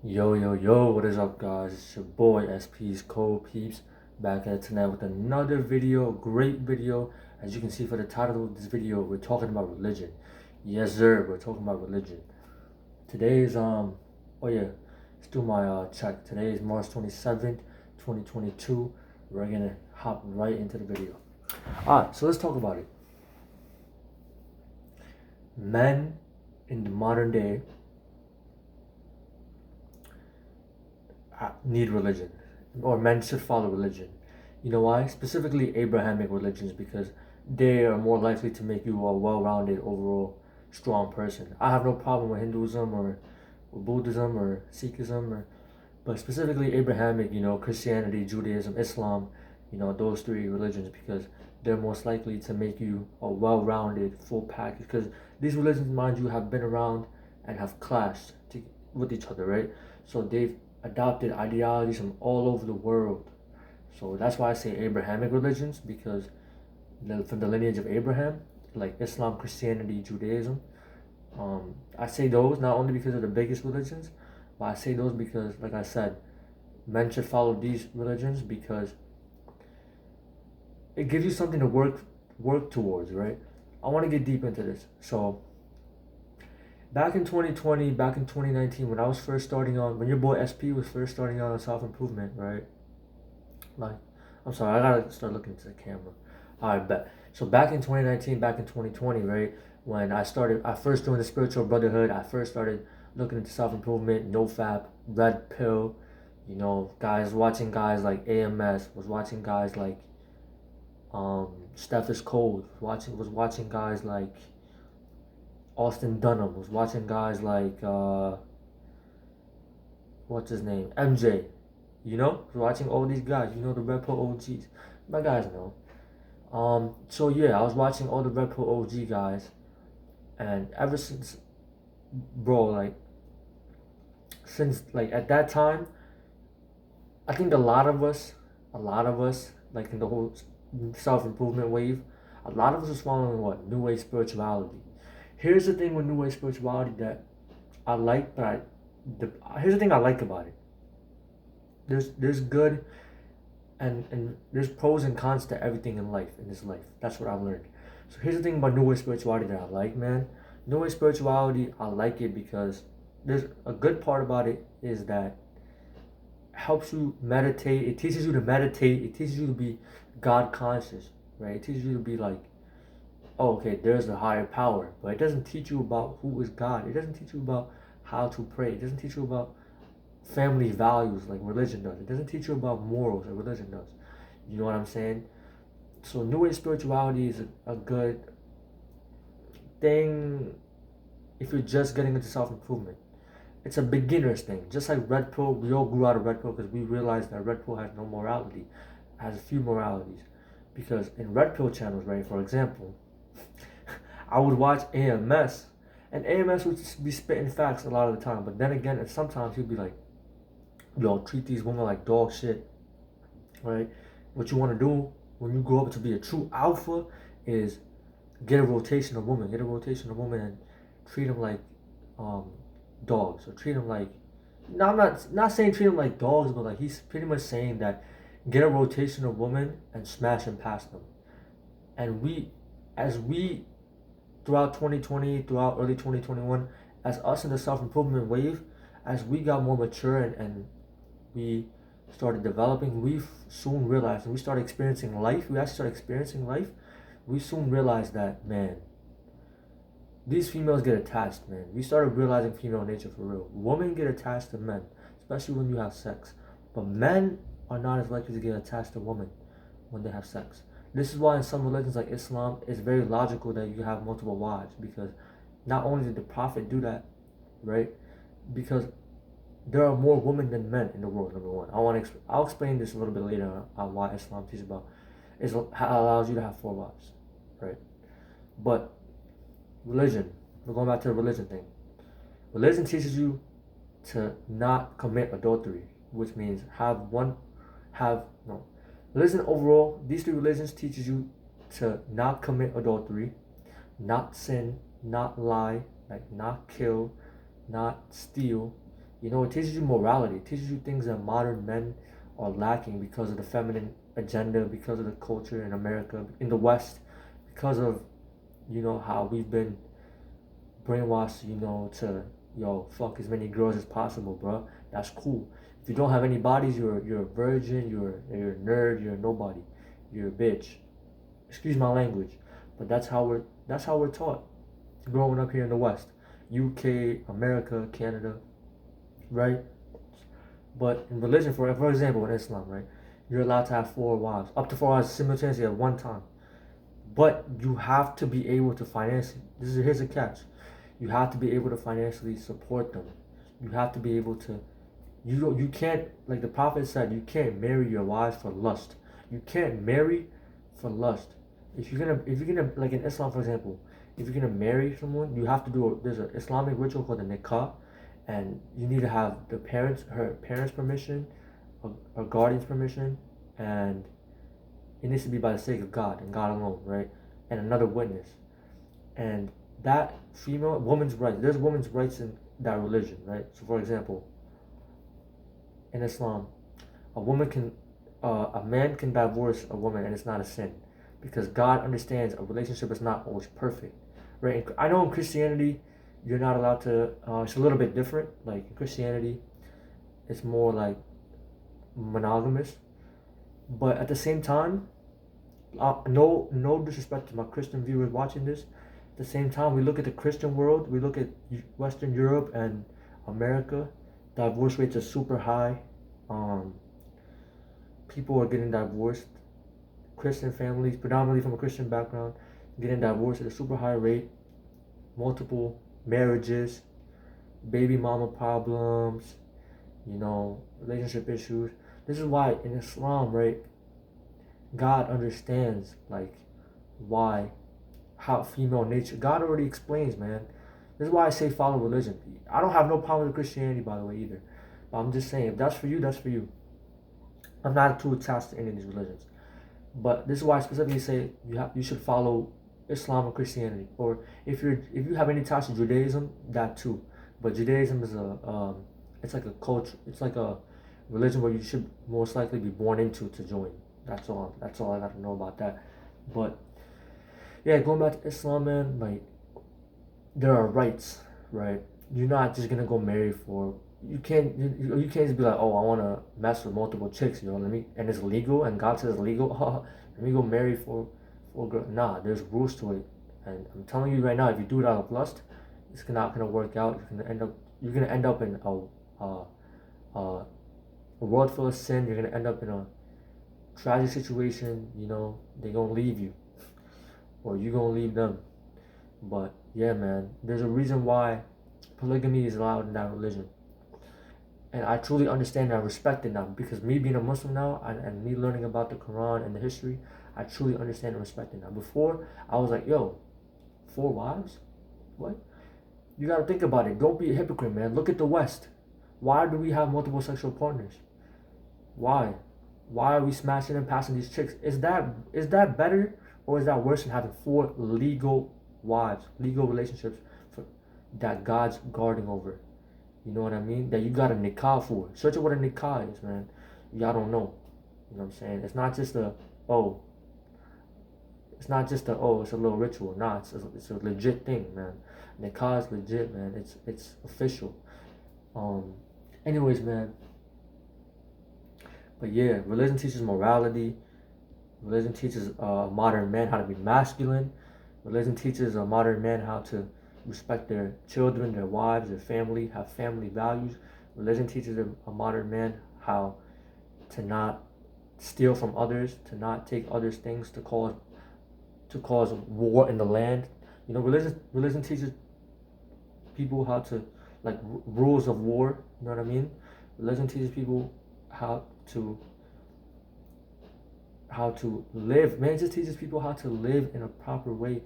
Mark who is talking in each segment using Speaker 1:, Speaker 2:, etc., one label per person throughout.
Speaker 1: Yo, yo, yo, what is up, guys? It's your boy SP's Cold Peeps back at it tonight with another video, great video. As you can see for the title of this video, we're talking about religion. Yes, sir, we're talking about religion. Today is, oh yeah, let's do my check. Today is March 27th, 2022. We're gonna hop right into the video. Alright, so let's talk about it. Men in the modern day need religion, or men should follow religion. You know why? Specifically Abrahamic religions, because they are more likely to make you a well-rounded, overall strong person. I have no problem with Hinduism or Buddhism or Sikhism, but specifically Abrahamic, Christianity, Judaism, Islam, those three religions, because they're most likely to make you a well-rounded, full package. Because these religions, mind you, have been around and have clashed with each other, right? So they've adopted ideologies from all over the world. So that's why I say Abrahamic religions, because from the lineage of Abraham, like Islam, Christianity, Judaism. I say those not only because they're the biggest religions, but I say those because, like I said, men should follow these religions because it gives you something to work towards, right? I want to get deep into this. So back in 2020, back in 2019, when I was first starting on, when your boy SP was first starting on self-improvement, right? Like, I'm sorry, I gotta start looking into the camera. Alright, bet. So back in 2019, back in 2020, right? When I first joined the spiritual brotherhood, I first started looking into self-improvement, no fap, red pill, guys watching guys like AMS, was watching guys like Steph is Cold, was watching guys like Austin Dunham, was watching guys like what's his name? MJ. Was watching all these guys, the Red Pill OGs. My guys know. So yeah, I was watching all the Red Pill OG guys, and ever since, bro, since at that time, I think a lot of us, like in the whole self improvement wave, a lot of us was following what New Age spirituality. Here's the thing with New Age spirituality that I like, here's the thing I like about it. There's good and there's pros and cons to everything in this life. That's what I've learned. So here's the thing about New Age spirituality that I like, man. New Age spirituality, I like it because there's a good part about it is that it helps you meditate. It teaches you to meditate. It teaches you to be God conscious, right? It teaches you to be like, oh, okay, there's a higher power, but it doesn't teach you about who is God. It doesn't teach you about how to pray. It doesn't teach you about family values like religion does. It doesn't teach you about morals like religion does. You know what I'm saying? So New Age spirituality is a good thing if you're just getting into self-improvement. It's a beginner's thing. Just like Red Pill, we all grew out of Red Pill because we realized that Red Pill has no morality. It has a few moralities. Because in Red Pill channels, right, for example, I would watch AMS, and AMS would just be spitting facts a lot of the time. But then again, and sometimes he'd be like, yo, treat these women like dog shit, right? What you want to do when you grow up to be a true alpha is get a rotation of women, and treat them like um, dogs, or treat them like. No, I'm not saying treat them like dogs, but like he's pretty much saying that get a rotation of women and smash and pass them. And as we throughout 2020, throughout early 2021, as us in the self improvement wave, as we got more mature and we started developing, we soon realized, and we started experiencing life. We actually started experiencing life. We soon realized that, man, these females get attached, man. We started realizing female nature for real. Women get attached to men, especially when you have sex. But men are not as likely to get attached to women when they have sex. This is why in some religions like Islam, it's very logical that you have multiple wives, because not only did the Prophet do that, right? Because there are more women than men in the world. Number one, I'll explain this a little bit later on why Islam teaches about is allows you to have four wives, right? But religion, we're going back to the religion thing. Religion teaches you to not commit adultery, which means have no. Religion overall, these three religions teaches you to not commit adultery, not sin, not lie, like not kill, not steal, It teaches you morality. It teaches you things that modern men are lacking because of the feminine agenda, because of the culture in America, in the West, because of how we've been brainwashed, to fuck as many girls as possible, bro. That's cool. If you don't have any bodies, you're a virgin, you're a nerd, you're a nobody, you're a bitch. Excuse my language, but that's how we're taught growing up here in the West, UK, America, Canada, right? But in religion, for example, in Islam, right, you're allowed to have 4 wives, up to 4 wives simultaneously at one time. But you have to be able to financially. Here's a catch. You have to be able to financially support them. You have to be able to. You can't, like the Prophet said, you can't marry your wives for lust. You can't marry for lust. If you're gonna like in Islam, for example, if you're gonna marry someone, you have to there's an Islamic ritual called the nikah, and you need to have her parents' permission, or guardian's permission, and it needs to be by the sake of God and God alone, right? And another witness. And that woman's rights, there's women's rights in that religion, right? So, for example, in Islam, a man can divorce a woman and it's not a sin because God understands a relationship is not always perfect, right? I know in Christianity, you're not allowed to, it's a little bit different. Like in Christianity, it's more like monogamous. But at the same time, no disrespect to my Christian viewers watching this. At the same time, we look at the Christian world, we look at Western Europe and America. Divorce rates are super high. People are getting divorced. Christian families, predominantly from a Christian background, getting divorced at a super high rate. Multiple marriages, baby mama problems, relationship issues. This is why in Islam, right, God understands like how female nature. God already explains, man. This is why I say follow religion. I don't have no problem with Christianity, by the way, either. But I'm just saying, if that's for you, that's for you. I'm not too attached to any of these religions. But this is why I specifically say you should follow Islam or Christianity, or if you have any ties to Judaism, that too. But Judaism is it's like a culture. It's like a religion where you should most likely be born into to join. That's all I got to know about that. But yeah, going back to Islam, man, like there are rights, right? You're not just gonna go marry for. You can't just be like, oh, I want to mess with multiple chicks, and it's legal, and God says it's legal. Let me go marry for a girl. Nah, there's rules to it, and I'm telling you right now, if you do it out of lust, it's not gonna work out. You're gonna end up in a world full of sin. You're gonna end up in a tragic situation. They're gonna leave you, or you gonna leave them. But yeah, man, there's a reason why polygamy is allowed in that religion. And I truly understand and I respect it now, because me being a Muslim now, and me learning about the Quran and the history, I truly understand and respect it now. Before, I was like, yo, 4 wives? What? You gotta think about it. Don't be a hypocrite, man. Look at the West. Why do we have multiple sexual partners? Why? Why are we smashing and passing these chicks? Is that better, or is that worse than having 4 legal wives, legal relationships that God's guarding over? You know what I mean? That you got a nikah for. Search out what a nikah is, man. Y'all don't know. You know what I'm saying? It's not just it's a little ritual. Nah, it's a legit thing, man. Nikah is legit, man. It's official. Anyways, man. But yeah, religion teaches morality. Religion teaches a modern man how to be masculine. Religion teaches a modern man how to respect their children, their wives, their family, have family values. Religion teaches a modern man how to not steal from others, to not take others' things, to cause war in the land. Religion teaches people how to, like, rules of war. You know what I mean? Religion teaches people how to live. Man, it just teaches people how to live in a proper way.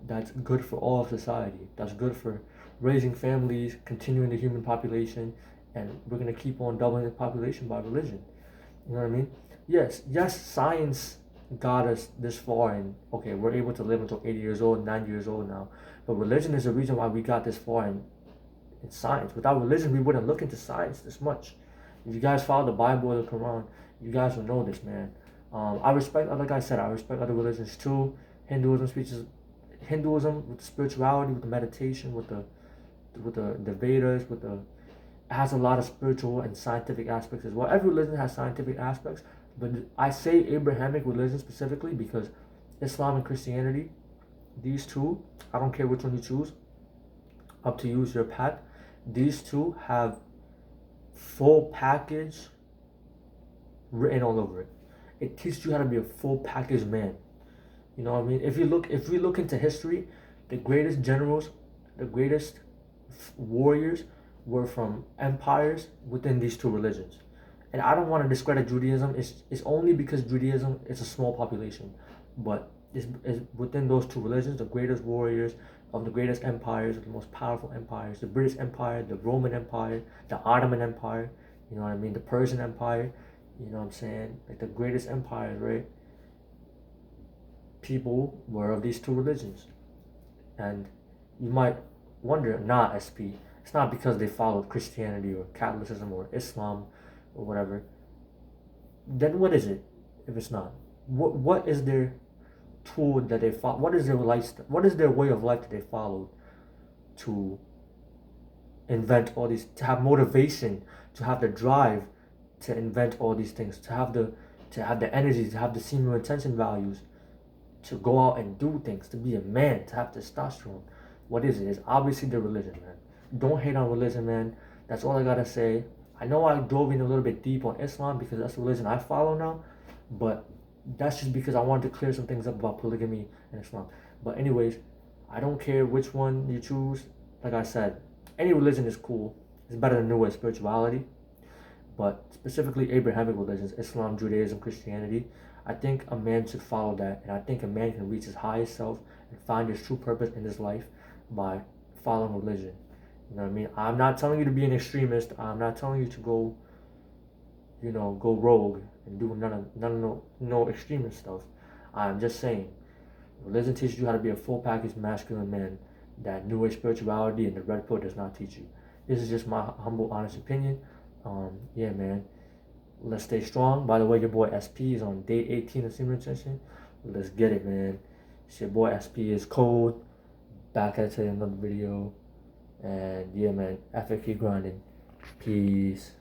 Speaker 1: That's good for all of society. That's good for raising families, continuing the human population, and we're gonna keep on doubling the population by religion. You know what I mean? Yes, science got us this far, and okay, we're able to live until 80 years old, 90 years old now. But religion is the reason why we got this far, and in science. Without religion, we wouldn't look into science this much. If you guys follow the Bible or the Quran, you guys will know this, man. I respect, like I said, I respect other religions too. Hinduism speeches, Hinduism with the spirituality, with the meditation, with the Vedas, with the it has a lot of spiritual and scientific aspects as well. Every religion has scientific aspects, but I say Abrahamic religion specifically because Islam and Christianity, these two, I don't care which one you choose, up to you, your path. These two have full package written all over it. It teaches you how to be a full package man. You know what I mean? If we look into history, the greatest generals, the greatest warriors were from empires within these two religions. And I don't want to discredit Judaism. It's only because Judaism is a small population, but it's within those two religions, the greatest warriors of the greatest empires, the most powerful empires, the British Empire, the Roman Empire, the Ottoman Empire, you know what I mean, the Persian Empire, you know what I'm saying, like the greatest empires, right? People were of these two religions. And you might wonder, nah, SP, it's not because they followed Christianity or Catholicism or Islam or whatever. Then what is it if it's not? What is their tool that they follow? What is their lifestyle? What is their way of life that they followed to invent all these, to have motivation, to have the drive to invent all these things, to have the energy, to have the semen retention values, to go out and do things, to be a man, to have testosterone. What is it? It's obviously the religion, man. Don't hate on religion, man. That's all I gotta say. I know I dove in a little bit deep on Islam because that's the religion I follow now, but that's just because I wanted to clear some things up about polygamy and Islam. But anyways, I don't care which one you choose. Like I said, any religion is cool. It's better than New Age spirituality. But specifically Abrahamic religions, Islam, Judaism, Christianity, I think a man should follow that, and I think a man can reach his highest self and find his true purpose in his life by following religion. You know what I mean? I'm not telling you to be an extremist. I'm not telling you to go, go rogue and do no extremist stuff. I'm just saying, religion teaches you how to be a full package masculine man that New Age spirituality and the Red Pill does not teach you. This is just my humble, honest opinion. Yeah, man. Let's stay strong. By the way, your boy SP is on day 18 of semen retention. Let's get it, man. It's your boy SP is cold. Back at it in another video. And yeah, man. Keep grinding. Peace.